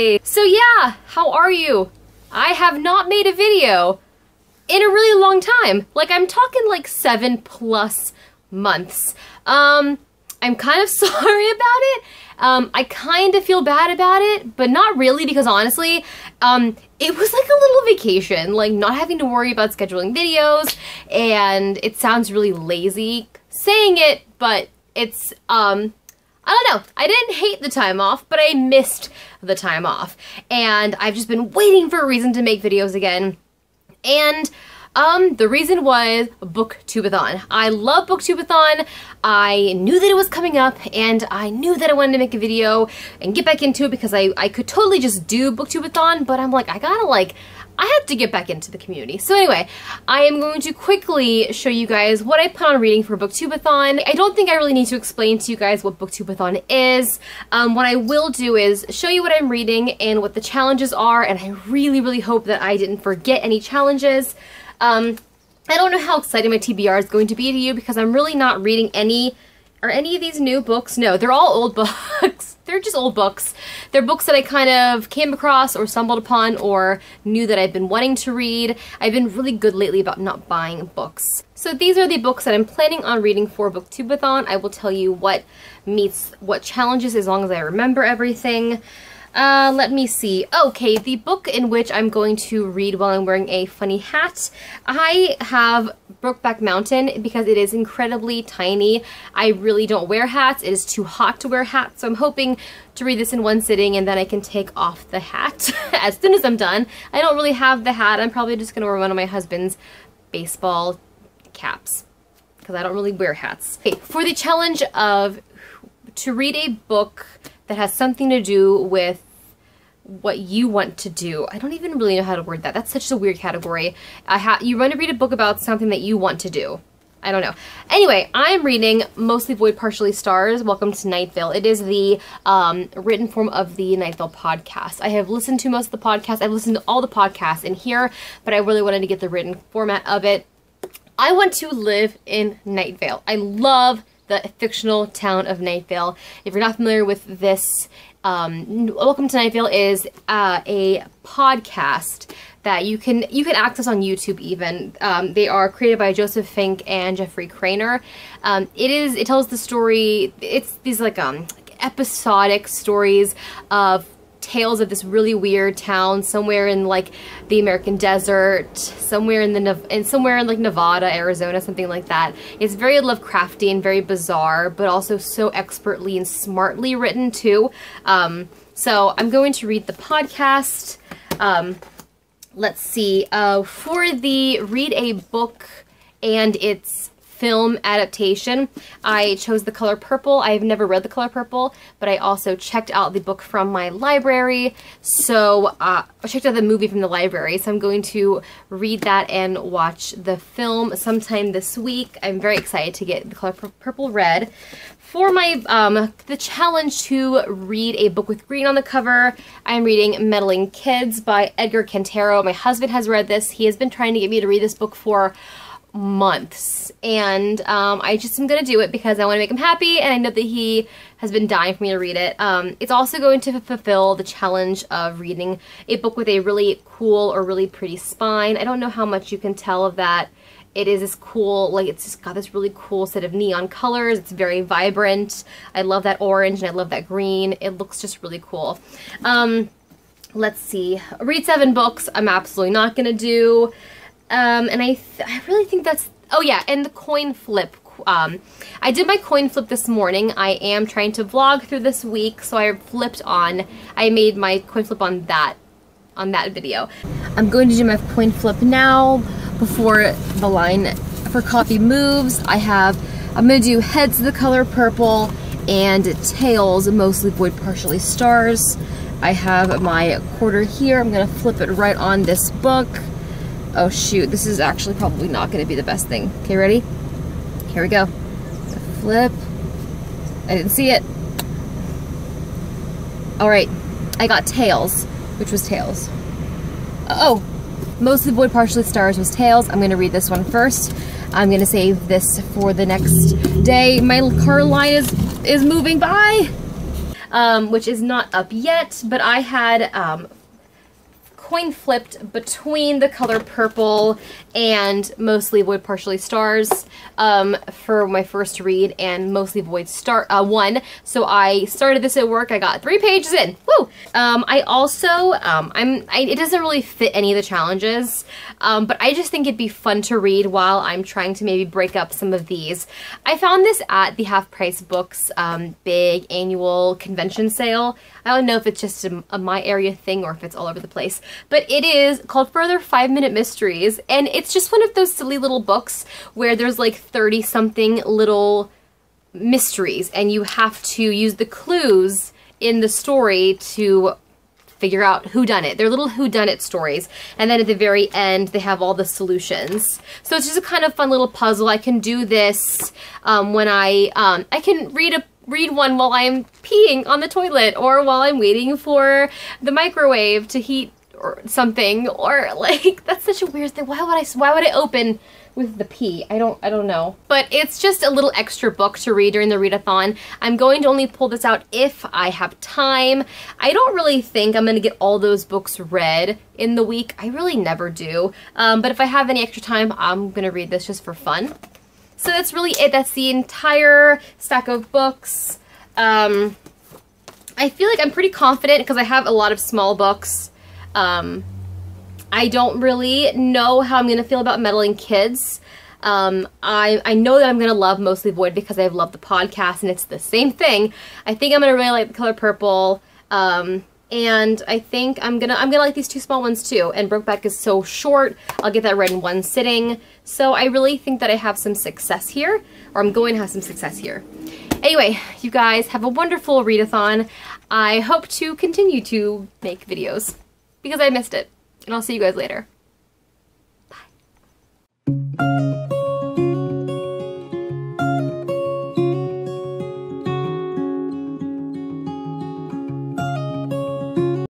Yay! So yeah, how are you? I have not made a video in a really long time. Like, I'm talking like 7+ months. I'm kind of sorry about it. I kind of feel bad about it, but not really, because honestly, it was like a little vacation, like not having to worry about scheduling videos, and it sounds really lazy saying it, but it's, I don't know. I didn't hate the time off, but I missed the time off. And I've just been waiting for a reason to make videos again. And the reason was Booktubeathon. I love Booktubeathon. I knew that it was coming up, and I knew that I wanted to make a video and get back into it, because I could totally just do Booktubeathon, but I'm like, I have to get back into the community. So anyway, I am going to quickly show you guys what I plan on reading for Booktubeathon. I don't think I really need to explain to you guys what Booktubeathon is. What I will do is show you what I'm reading and what the challenges are, and I really, really hope that I didn't forget any challenges. I don't know how exciting my TBR is going to be to you, because I'm really not reading any of these new books. No, they're all old books. They're just old books. They're books that I kind of came across or stumbled upon or knew that I've been wanting to read. I've been really good lately about not buying books. So these are the books that I'm planning on reading for Booktubeathon. I will tell you what meets what challenges as long as I remember everything. Let me see. Okay, the book in which I'm going to read while I'm wearing a funny hat, I have Brokeback Mountain because it is incredibly tiny. I really don't wear hats. It is too hot to wear hats, so I'm hoping to read this in one sitting, and then I can take off the hat as soon as I'm done. I don't really have the hat. I'm probably just going to wear one of my husband's baseball caps, because I don't really wear hats. Okay, for the challenge of to read a book that has something to do with what you want to do. I don't even really know how to word that. That's such a weird category. You want to read a book about something that you want to do. I don't know. Anyway, I'm reading Mostly Void, Partially Stars, Welcome to Night Vale. It is the written form of the Night Vale podcast. I have listened to most of the podcasts. I've listened to all the podcasts in here, but I really wanted to get the written format of it. I want to live in Night Vale. I love the fictional town of Night Vale. If you're not familiar with this, Welcome to Night Vale is a podcast that you can access on YouTube even. They are created by Joseph Fink and Jeffrey Craner. It tells the story, it's these like episodic stories of tales of this really weird town somewhere in like the American desert, somewhere in like Nevada, Arizona, something like that. It's very Lovecraftian, very bizarre, but also so expertly and smartly written too. So I'm going to read the podcast. Let's see, for the read a book and its film adaptation, I chose The Color Purple. I've never read The Color Purple, but I also checked out the book from my library. So I checked out the movie from the library, so I'm going to read that and watch the film sometime this week. I'm very excited to get The Color Purple read. For my the challenge to read a book with green on the cover, I'm reading Meddling Kids by Edgar Cantero. My husband has read this. He has been trying to get me to read this book for months, and I just am gonna do it because I want to make him happy, and I know that he has been dying for me to read it. It's also going to fulfill the challenge of reading a book with a really cool or really pretty spine. I don't know how much you can tell of that. It is this cool, like, it's just got this really cool set of neon colors. It's very vibrant. I love that orange and I love that green. It looks just really cool. Let's see, read 7 books I'm absolutely not gonna do. And I really think that's, oh yeah, and the coin flip. I did my coin flip this morning. I am trying to vlog through this week, so I made my coin flip on that video. I'm going to do my coin flip now before the line for coffee moves. I'm gonna do Heads The Color Purple and Tails Mostly Void, Partially Stars. I have my quarter here. I'm gonna flip it right on this book. Oh shoot, this is actually probably not going to be the best thing. Okay, ready? Here we go. Flip. I didn't see it. Alright, I got Tails, which was Tails. Oh, Mostly Void, Partially Stars was Tails. I'm going to read this one first. I'm going to save this for the next day. My car line is moving by. which is not up yet, but I had coin flipped between the color purple and Mostly Void Partially Stars for my first read, and Mostly Void won. So I started this at work. I got 3 pages in. Woo! I also, it doesn't really fit any of the challenges, but I just think it'd be fun to read while I'm trying to maybe break up some of these. I found this at the Half Price Books big annual convention sale. I don't know if it's just a my area thing or if it's all over the place, but it is called Further 5-Minute Mysteries, and it's just one of those silly little books where there's like 30-something little mysteries, and you have to use the clues in the story to figure out whodunit. They're little whodunit stories, and then at the very end they have all the solutions. So it's just a kind of fun little puzzle. I can do this when I can read one while I'm peeing on the toilet, or while I'm waiting for the microwave to heat or something, or like, that's such a weird thing. Why would I open with the pee? I don't know. But it's just a little extra book to read during the readathon. I'm going to only pull this out if I have time. I don't really think I'm gonna get all those books read in the week. I really never do. But if I have any extra time, I'm gonna read this just for fun. So that's really it. That's the entire stack of books. I feel like I'm pretty confident because I have a lot of small books. I don't really know how I'm going to feel about Meddling Kids. I know that I'm going to love Mostly Void because I've loved the podcast and it's the same thing. I think I'm going to really like the color purple. And I think I'm gonna like these 2 small ones too. And Brokeback is so short, I'll get that read in 1 sitting. So I really think that I have some success here, or I'm going to have some success here. Anyway, you guys have a wonderful readathon. I hope to continue to make videos because I missed it. And I'll see you guys later.